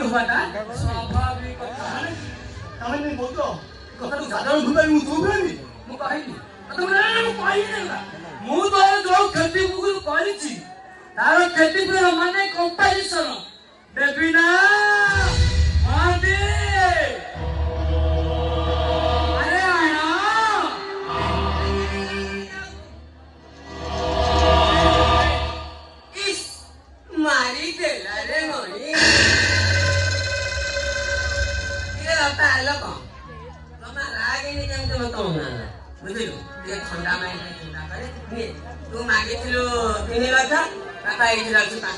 হবাটা স্বাভাবিক কথা তাহলে আমি বলতো কথাটা সাধারণ ভূতাই ମୁଁ ଶୁଣିନି ମୁଁ କହିଲି ତମେ ମୁଁ କହିନି ନା ମୁଁ ତ ଯୋଉ କ୍ଷତି ମୁଁ କରିଛି ତାର କ୍ଷତିପୂରଣ ମାନେ କମ୍ପାରିସନ ଦେବି ନା ମହାନ୍ତି ଆରେ ଆଣା इस मारी देला रे मणि ये लता आलो कौन तमा रागिनी केमते मत मना बुझिलु ये ठंडा माइंड ठंडा करे नी तू मागिथिलु 3 लाख बापा एठी राखु 5